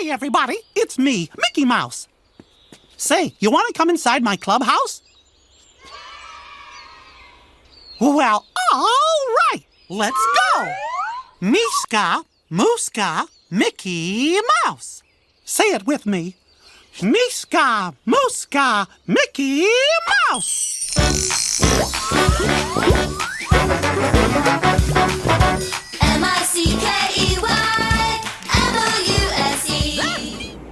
Hey, everybody, it's me, Mickey Mouse. Say, you want to come inside my clubhouse? Well, all right, let's go. Miska, Mooska, Mickey Mouse. Say it with me. Miska, Mooska, Mickey Mouse. Mickey.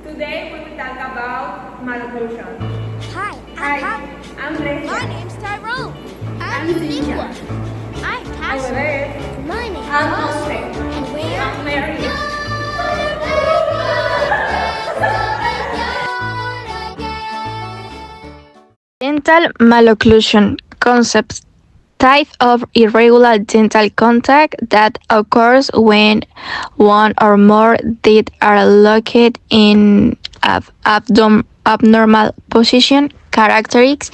Today we will talk about malocclusion. Hi, I'm Rachel. my name's Tyrone. I'm Cynthia. I'm I'm Tasha. Red. My name I'm Austin. And where? I'm Mary. Dental malocclusion concepts type of irregular dental contact that occurs when one or more teeth are located in abnormal position. Characteristics: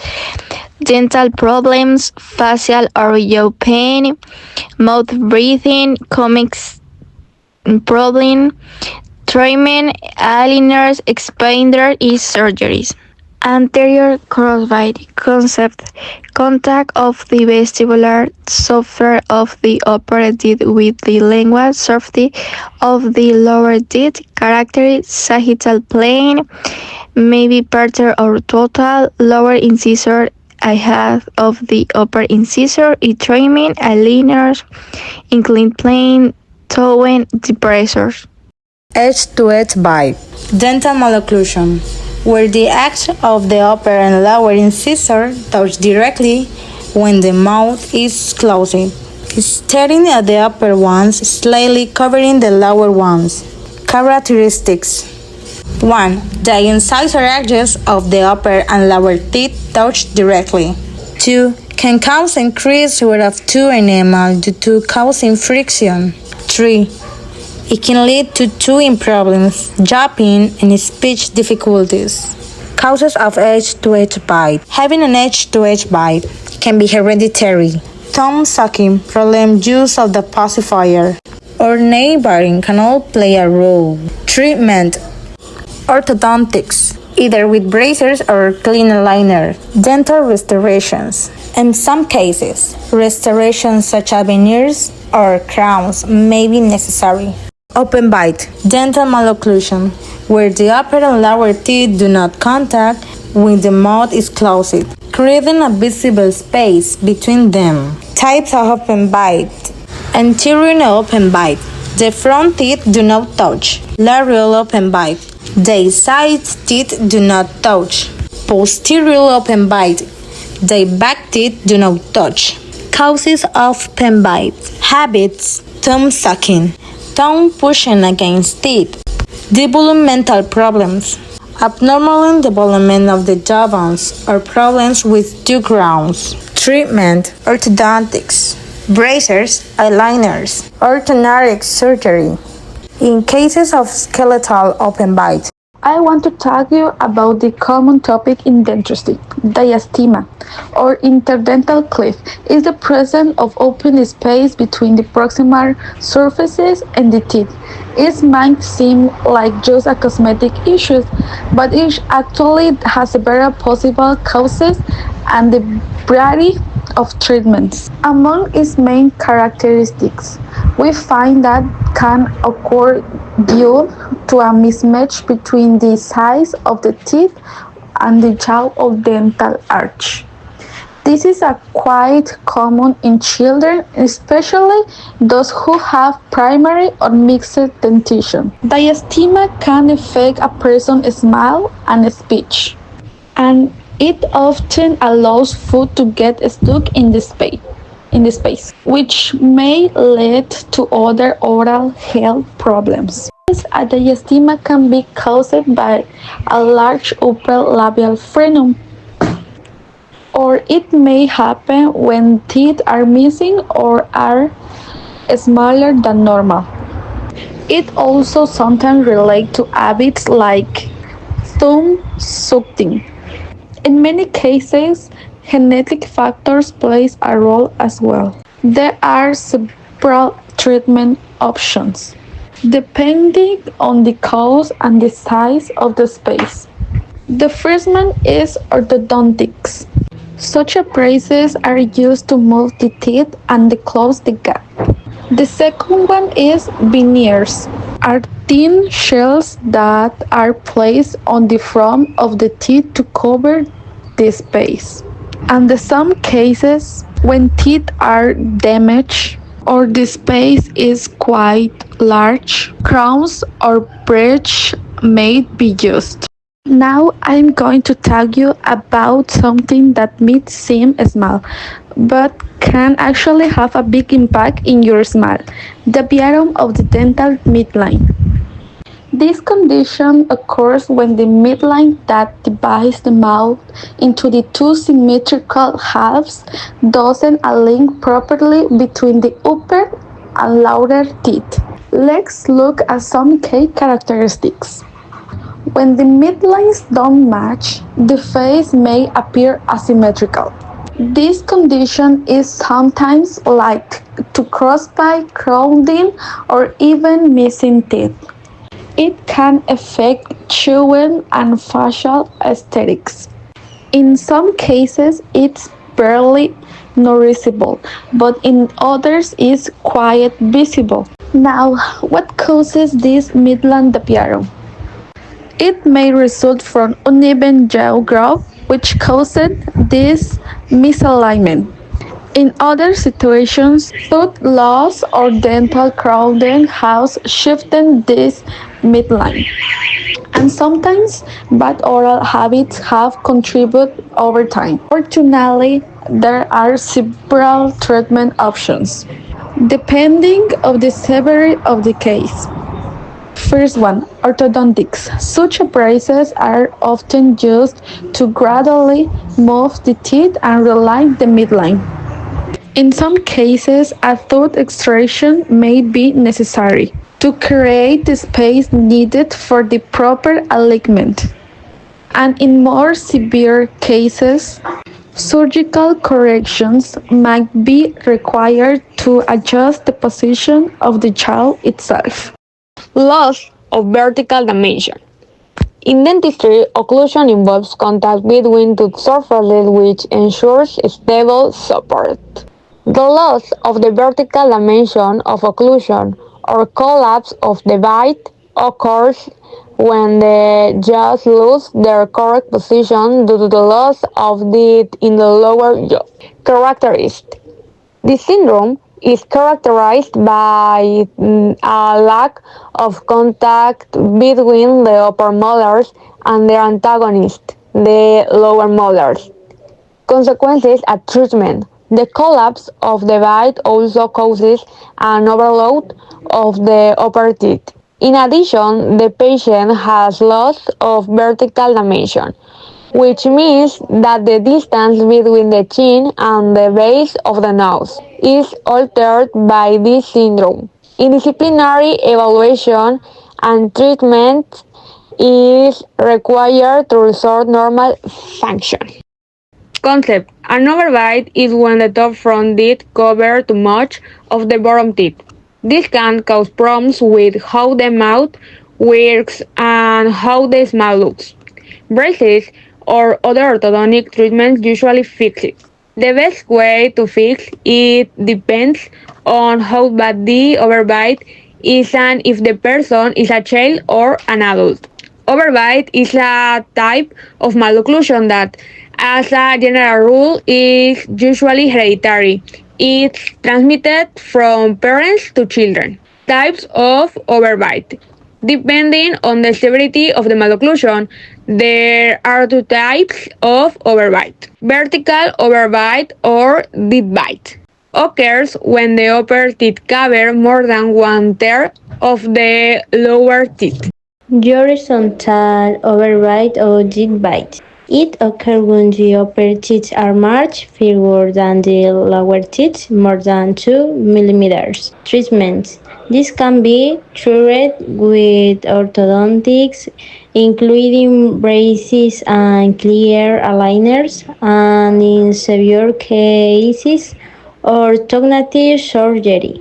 dental problems, facial or jaw pain, mouth breathing, comics problem, treatment, aligners, expander is surgeries. Anterior crossbite concept: contact of the vestibular surface of the upper teeth with the lingual surface of the lower teeth. Characteristic: sagittal plane, maybe parter or total. Lower incisor I have of the upper incisor. Treatment: aligners, inclined plane, towing depressors. Edge-to-edge bite. Dental malocclusion, where the edge of the upper and lower incisor touch directly when the mouth is closed, starting at the upper ones, slightly covering the lower ones. Characteristics: 1. The incisor edges of the upper and lower teeth touch directly. 2. Can cause increased wear of tooth enamel due to causing friction. 3. It can lead to chewing problems, japping, and speech difficulties. Causes of edge-to-edge bite. Having an edge-to-edge bite can be hereditary. Tongue sucking, prolonged use of the pacifier, or nail biting can all play a role. Treatment: orthodontics, either with braces or clean aligner. Dental restorations. In some cases, restorations such as veneers or crowns may be necessary. Open bite. Dental malocclusion, where the upper and lower teeth do not contact when the mouth is closed, creating a visible space between them. Types of open bite. Anterior open bite. The front teeth do not touch. Lateral open bite. The side teeth do not touch. Posterior open bite. The back teeth do not touch. Causes of open bite. Habits: thumb sucking, tongue pushing against teeth, developmental problems, abnormal development of the jaw bones, or problems with tooth crowns. Treatment: orthodontics, braces, aligners, orthodontic surgery. In cases of skeletal open bite, I want to talk you about the common topic in dentistry. Diastema, or interdental cleft, is the presence of open space between the proximal surfaces and the teeth. It might seem like just a cosmetic issue, but it actually has several possible causes and a variety of treatments. Among its main characteristics, we find that can occur due to a mismatch between the size of the teeth and the jaw or dental arch. This is quite common in children, especially those who have primary or mixed dentition. Diastema can affect a person's smile and speech, and it often allows food to get stuck in the space, which may lead to other oral health problems. A diastema can be caused by a large upper labial frenum, or it may happen when teeth are missing or are smaller than normal. It also sometimes relates to habits like thumb sucking. In many cases, genetic factors play a role as well. There are several treatment options. depending on the cause and the size of the space. The first one is orthodontics. Such braces are used to move the teeth and close the gap. The second one is veneers, are thin shells that are placed on the front of the teeth to cover the space. And in some cases, when teeth are damaged or the space is quite large, crowns or bridge may be used. Now I'm going to tell you about something that may seem small, but can actually have a big impact in your smile, the bottom of the dental midline. This condition occurs when the midline that divides the mouth into the two symmetrical halves doesn't align properly between the upper and lower teeth. Let's look at some key characteristics. When the midlines don't match, the face may appear asymmetrical. This condition is sometimes linked to crossbite, crowding, or even missing teeth. It can affect chewing and facial aesthetics. In some cases, it's barely noticeable, but in others, it's quite visible. Now, what causes this midline appearance? It may result from uneven jaw growth, which causes this misalignment. In other situations, tooth loss or dental crowding has shifted this midline. And sometimes bad oral habits have contributed over time. Fortunately, there are several treatment options, depending on the severity of the case. First one, orthodontics. Such braces are often used to gradually move the teeth and realign the midline. In some cases, a tooth extraction may be necessary to create the space needed for the proper alignment. And in more severe cases, surgical corrections might be required to adjust the position of the jaw itself. Loss of vertical dimension. In dentistry, occlusion involves contact between tooth surfaces which ensures stable support. The loss of the vertical dimension of occlusion or collapse of the bite occurs when the jaws lose their correct position due to the loss of teeth in the lower jaw. Characteristics. This syndrome is characterized by a lack of contact between the upper molars and their antagonist, the lower molars. Consequences at treatment. The collapse of the bite also causes an overload of the upper teeth. In addition, the patient has loss of vertical dimension, which means that the distance between the chin and the base of the nose is altered by this syndrome. In disciplinary evaluation and treatment is required to restore normal function. Concept. An overbite is when the top front teeth cover too much of the bottom teeth. This can cause problems with how the mouth works and how the smile looks. Braces or other orthodontic treatments usually fix it. The best way to fix it depends on how bad the overbite is and if the person is a child or an adult. Overbite is a type of malocclusion that, as a general rule, is usually hereditary. It's transmitted from parents to children. Types of overbite. Depending on the severity of the malocclusion, there are two types of overbite. Vertical overbite or deep bite occurs when the upper teeth cover more than 1/3 of the lower teeth. Horizontal overbite or deep bite. It occurs when the upper teeth are much fewer than the lower teeth, more than 2 millimeters. Treatment. This can be treated with orthodontics, including braces and clear aligners, and in severe cases, orthodontic surgery.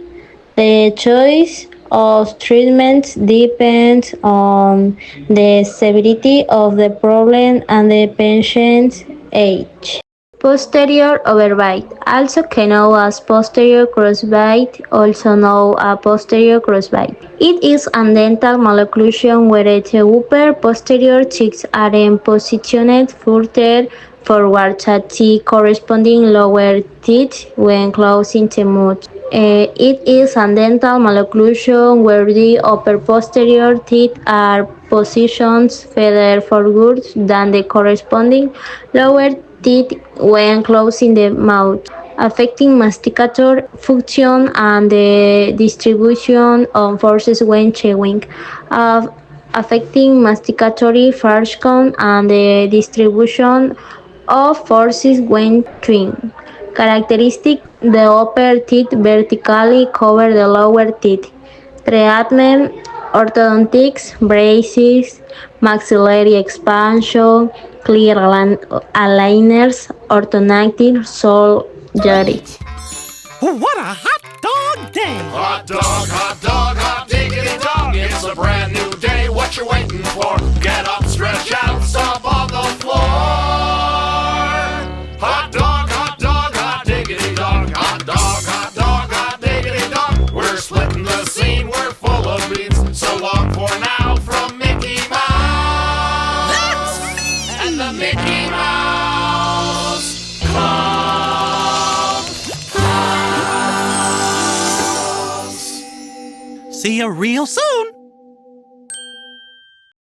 The choice of treatment depends on the severity of the problem and the patient's age. Posterior overbite, also known as posterior crossbite, also known as posterior crossbite. It is a dental malocclusion where the upper posterior cheeks are positioned further forward to the corresponding lower teeth when closing the mouth. It is a dental malocclusion where the upper posterior teeth are positioned further forward than the corresponding lower teeth when closing the mouth, affecting masticator function and the distribution of forces when chewing, affecting masticatory function and the distribution of forces when chewing. Characteristic: the upper teeth vertically cover the lower teeth. Treatment: orthodontics, braces, maxillary expansion, clear aligners, orthodontic surgery. What a hot dog day! Hot dog, hot diggity dog. It's a brand new day. What you waiting for? Get up, stretch out, stomp on the floor. Hot dog, hot diggity dog. Hot dog, hot diggity dog. We're splitting the scene. We're full of beans. So long for now from Mickey Mouse and the Mickey Mouse Club. See you real soon!